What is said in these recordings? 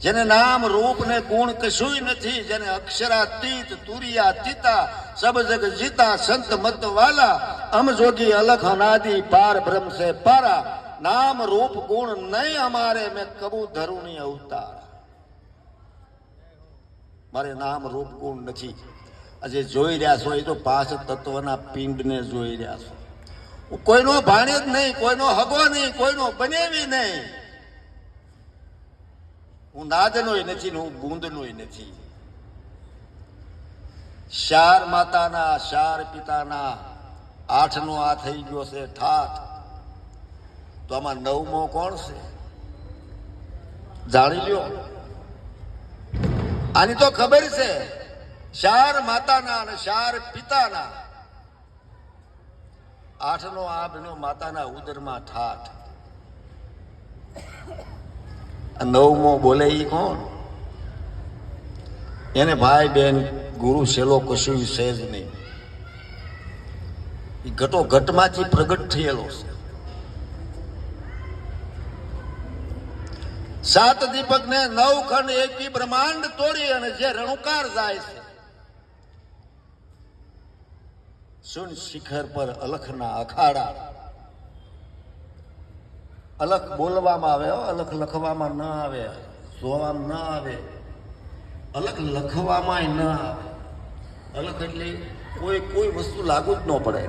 જેને નામ રૂપ ને ગુણ કશુંય નથી, જેને અક્ષરાતીત તુરિયાતીતા સબ જગ જીતા સંત મત વાલા અમ જોગી અલખ અનાદિ પાર બ્રહ્મ સે પારા નામ રૂપ ગુણ નહીં અમારે મેં કબૂ ધરુની અવતાર. મારે નામ રૂપ ગુણ નથી. આજે જોઈ રહ્યા છો એ તો પાંચ તત્વના પિંડને જોઈ રહ્યા છો. હું કોઈનો ભાણે જ નહીં, કોઈનો હગો નહીં, કોઈનો બનેવી નહીં. હું નાદનોય નથી ને હું બુંદનોય નથી. શાર માતાના શાર પિતાના 8નો આ થઈ ગયો છે ઠાઠ, તો આમાં 9મો કોણ છે જાણી લ્યો. આની તો ખબર છે. શાર માતાના અને શાર પિતાના 8નો આ બન્યો માતાના ઉદરમાં ઠાઠ. 9મો બોલે ઈ કોણ? એને ભાઈ બેન ગુરુ શેલો કશું સહેજ નહીં. એ ઘટો ઘટમાંથી પ્રગટ થયેલો છે. 7 દીપક ને 9 ખંડ એકી બ્રહ્માંડ તોડી અને જે રણુકાર જાય છે, સુન શિખર પર અલખના અખાડા. અલખ બોલવામાં આવે, અલખ લખવામાં ન આવે, જોવામાં ન આવે, અલખ લખવામાં ન આવે. અલખ એટલે કોઈ વસ્તુ લાગુ જ ન પડે.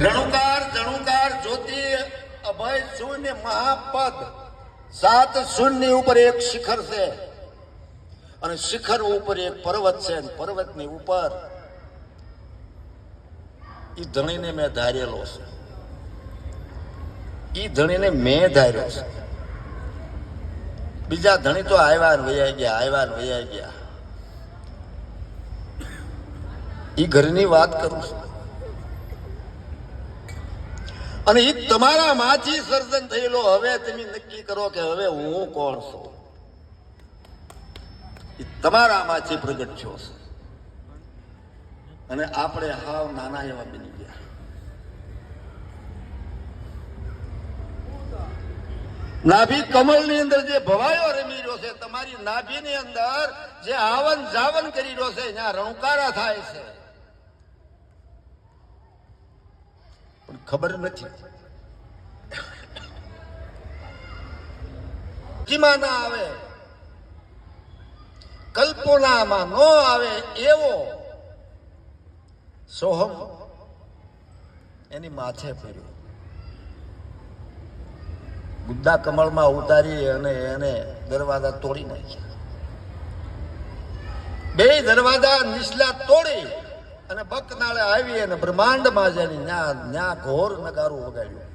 રણુકાર જણુકાર જ્યોતિ અભય શૂન્ય મહાપદ 7 શૂન્ય ઉપર એક શિખર છે અને શિખર ઉપર એક પર્વત છે. પર્વતની ઉપર ઈ ધણીને મેં ધારેલો છે. ઈ ધણીને મેં ધાર્યો છે. બીજા ધણી તો આવ્યા ને વૈયા ગયા, આવ્યા ને વૈયા ગયા. ઈ ઘરની વાત કરું છું. અને એ તમારા માંથી સર્જન થયેલો. હવે તમે નક્કી કરો કે હવે હું કોણ છું. એ તમારા માંથી પ્રગટ થયો છે અને આપણે હાવ નાના એવા બની ગયા. નાભી કમળ ની અંદર જે ભવાયો રમી રહ્યો છે, તમારી નાભી ની અંદર જે આવન જાવન કરી રહ્યો છે, ત્યાં રણુકારા થાય છે પણ ખબર નથી. કીમાં ના આવે, કલ્પનામાં ન આવે એવો સોહમ એની માથે ફર્યો. ગુદ્દા કમળમાં ઉતારી અને એને દરવાજા તોડી નાખ્યા. 2 દરવાજા નીચલા તોડી અને બકનાળે આવી અને બ્રહ્માંડમાં જઈને ન્યા ઘોર નગારું વગાડ્યું.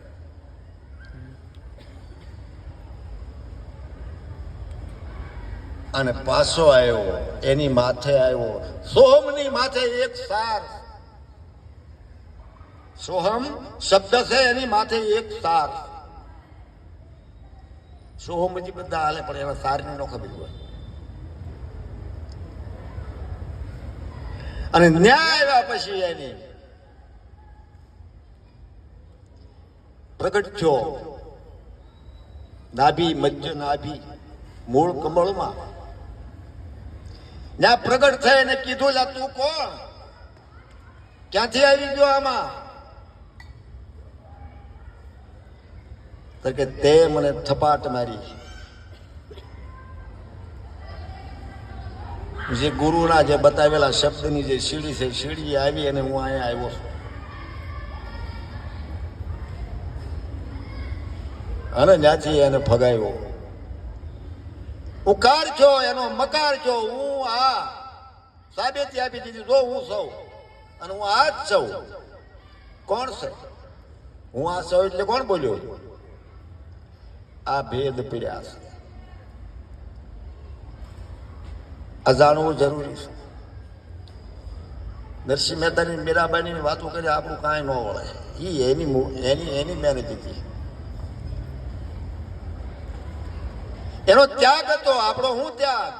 અને પાછો આવ્યો, એની માથે આવ્યો. સોહમની માથે એક સાર. સોહમ શબ્દ છે, એની માથે એક સાર. સોહમ હજી બધા હાલે પણ એના સારની નો ખબર હોય. અને ન્યાય આવ્યા પછી એની પ્રગટ થયો નાભી, મધ્ય નાભી, મૂળ કમળમાં. ત્યાં પ્રગટ થઈ અને કીધું, લા તું કોણ? ક્યાંથી આવી ગયો આમાં? તો કે તે મને થપાટ મારી. જે ગુરુના જે બતાવેલા શબ્દની જે સીડી છે, સીડી આવી અને હું અહીંયા આવ્યો છું. અને ત્યાંથી એને ફગાવ્યો. ઉકાર છો એનો મકાર છો. હું આ સાબિતી આપી દીધી, જો હું સૌ અને હું આ જ સૌ. કોણ છે હું આ સૌ? એટલે કોણ બોલ્યો? આ ભેદ પીડ્યા છે. આ જાણવું જરૂરી છે. નરસિંહ મહેતાની મીરાબાઈની વાતો કરી આપણું કાંઈ ન વળે. એની મહેનત હતી, એનો ત્યાગ હતો. આપણો હું ત્યાગ?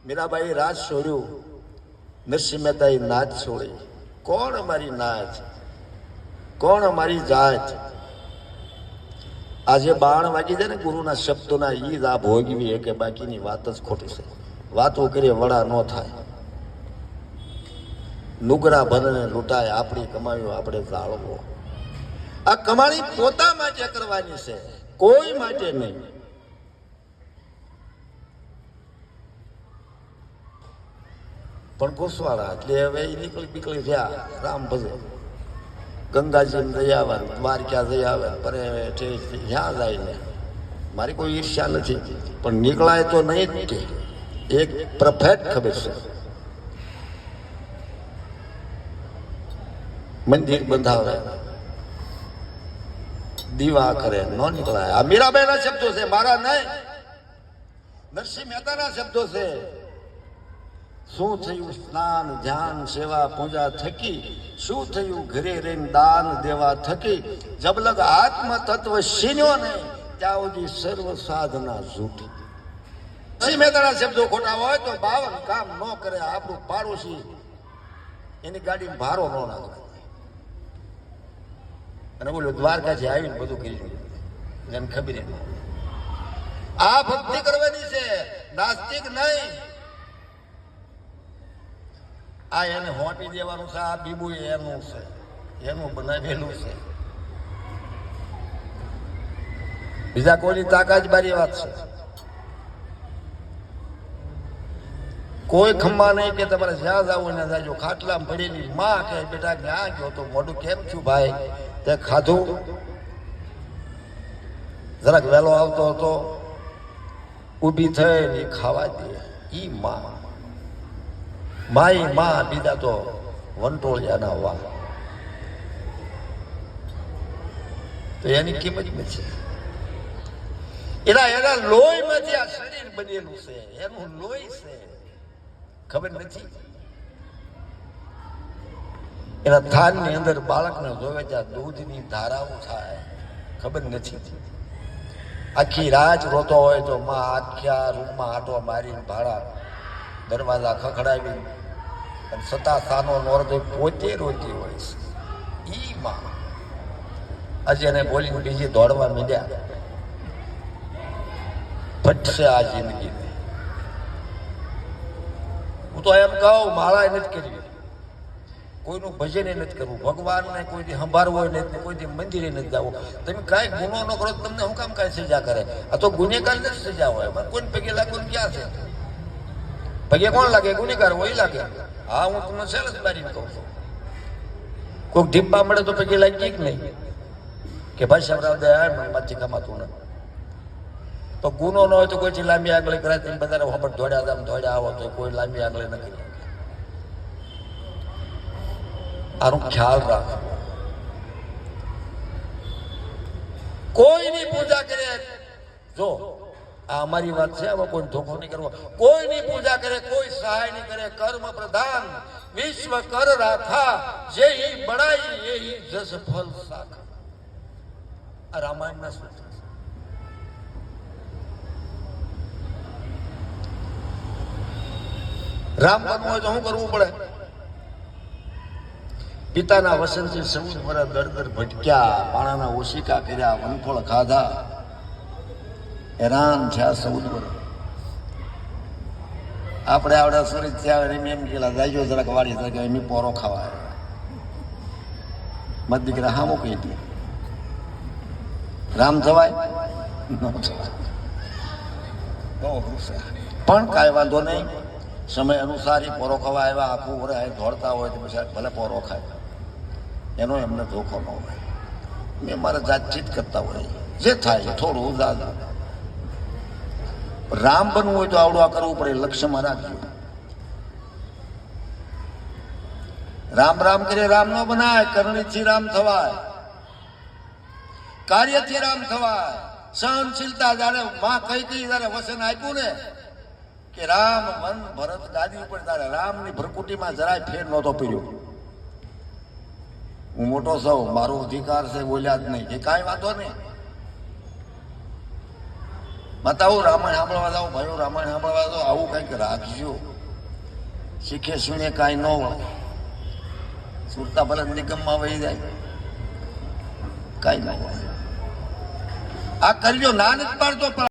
મીરાબાઈ રાજ છોડ્યું, નરસિંહ મહેતાએ નાચ છોડી. કોણ અમારી નાત, કોણ અમારી જાત? આજે બાણ વાગી જાય ને ગુરુના શબ્દોના, ઈ જ આ ભોગવી કે બાકીની વાત જ ખોટી છે. વાતો કરીએ વડા ન થાય. નુગરા ભરને લૂંટાય, આપણી કમાણીઓ આપણે જાળવો. આ કમાણી પોતા માટે કરવાની છે, કોઈ માટે નહીં. પણ ઘોસવાળા એટલે હવે એ નીકળી થયા. રામ ભજે, ગંગાજી જઈ આવે, દ્વારકા જઈ આવે, પરે જ્યાં જાય ને. મારી કોઈ ઈર્ષ્યા નથી, પણ નીકળાય તો નહીં જ કે એક પરફેક્ટ ખબર છે. મંદિર બંધાવે, દીવા કરે, ન નીકળાય. આ મીરાબાઈના શબ્દો છે, મારા નહીં. નરસિંહ મહેતાના શબ્દો છે. શું થયું સ્નાન ધ્યાન સેવા પૂજા થકી, શું થયું ઘરે રહીને દાન દેવા થકી, જબલગ આત્મ તત્વ શીન્યો નહીં ત્યાં સુધી સર્વ સાધના જૂઠી. નરસિંહ મહેતાના શબ્દો ખોટા હોય તો 52 કામ ન કરે. આપણું પાડોશી એની ગાડીમાં ભારો ન નાખે, અને બોલો દ્વારકાથી આવીને બધું કરી એને ખબર. આ ભક્તિ કરવાની છે, નાસ્તિક નહીં. આ એને હોંપી દેવાનું છે. આ બીબુ એનું છે, એનું બનાવેલું છે. બીજા કોઈની તાકાત બારી વાત છે. કોઈ ખમ્મા નહીં કે તમારે જ્યાં જવું ને જાજો. ખાટલામાં પડેલી માં કે બેટા ક્યાં ગયો તો? મોઢું કેમ છું ભાઈ? તે ખાધું? જરાક વહેલો આવતો હતો, ઊભી થઈ ખાવા દે. ઈ માં માઈ માં, બીજા તો વંટોળિયાના વા. તો એની કિંમત નથી. એના લોહીમાંથી આ શરીર બનેલું છે, એનું લોહી છે. ખબર નથી. એના થાનની અંદર બાળકને જોવે ત્યાં દૂધની ધારાઓ થાય, ખબર નથી. આખી રાત રોતો હોય તો માં આખ્યા રૂમમાં આટો મારીને ભાડા દરવાજા ખખડાવી અને સતાસાનો નોરતો પોતે રોતી હોય છે. ઈ માં આજે એને બોલીને બીજી દોડવા મીડ્યા. ફટશે આ જિંદગી. હું તો એમ કહું, માળા નથી કરવી, કોઈનું ભજન નથી કરવું, ભગવાનને કોઈથી સંભાળવો નથી, કોઈથી મંદિરે નથી જવું. તમે કાંઈ ગુનો ન કરો તમને હું કામ કાંઈ સજા કરે? આ તો ગુનેગાર નથી સજા હોય. કોઈને પગે લાગવું ક્યાં છે? પગે કોણ લાગે? ગુનેગાર હોય લાગે. હા, હું તમને સેલસ બારીને કહું છું. કોઈક ઢીપા મળે તો પગે લાગી કે નહીં? કે ભાઈ શબરાવ દે માંથી કમાતું નથી. તો ગુનો ન હોય તો કોઈથી લાંબી આગળ કરાય. તમે બધા હોબટ દોડ્યા આવો તો કોઈ લાંબી આગળ નથી. આનું ખ્યાલ રાખો. કોઈની પૂજા કરે, જો આ અમારી વાત છે, આમાં કોઈ ધોખો નહીં કરવો. કોઈની પૂજા કરે, કોઈ સહાય નહીં કરે. કર્મ પ્રધાન વિશ્વ કર રાખા, જે બળાઈ એ જસ ફલ સાખા. આ રામાયણના સૂત્ર. રામ બનવું હોય તો શું કરવું પડે? પિતાના વસનથી 14 વર્ષ દર ભટક્યા, પાણાના ઓશિકા કર્યા, વનફળ ખાધા, હેરાન થયા 14 વર્ષ. આપણે આવડા સુરત ત્યાં એમ કેલા જાયજો જરાક વાળી જરાક એમ પોરો ખાવા આવ્યા. મત દીકરા હા મૂકી હતી. રામ થવાય પણ કાંઈ વાંધો નહીં. સમય અનુસાર પોરો ખાવા આવ્યા. આખું વરે દોડતા હોય તો પછી ભલે પોરો ખાય, એનો એમને ધોખો ન હોય. મેં મારા જાતચીત કરતા હોય, જે થાય થોડું દાદા. રામ બનવું હોય તો આવડું આ કરવું પડે. લક્ષ્યમાં રાખજો. રામ રામ કરે રામ ન બનાય. કરણીથી રામ થવાય, કાર્યથી રામ થવાય. સહનશીલતા જયારે માં કઈ જયારે વસન આપ્યું ને કે રામ વન ભરત ગાદી ઉપર, તારે રામની ભરકુટીમાં જરાય ફેર નહોતો પડ્યો. હું મોટો સૌ, મારો અધિકાર છે, બોલ્યા જ નહીં. એ કાંઈ વાંધો નહીં. બતાવું રામાયણ સાંભળવા જાઓ ભાઈઓ, રામાયણ સાંભળવા જાઓ. આવું કંઈક રાખજો. શીખે સુને કાંઈ ન હોય. સુરતા ભલે નિગમમાં વહી જાય, કાંઈ ન હોય. આ કરજો ના નથી પાડતો પણ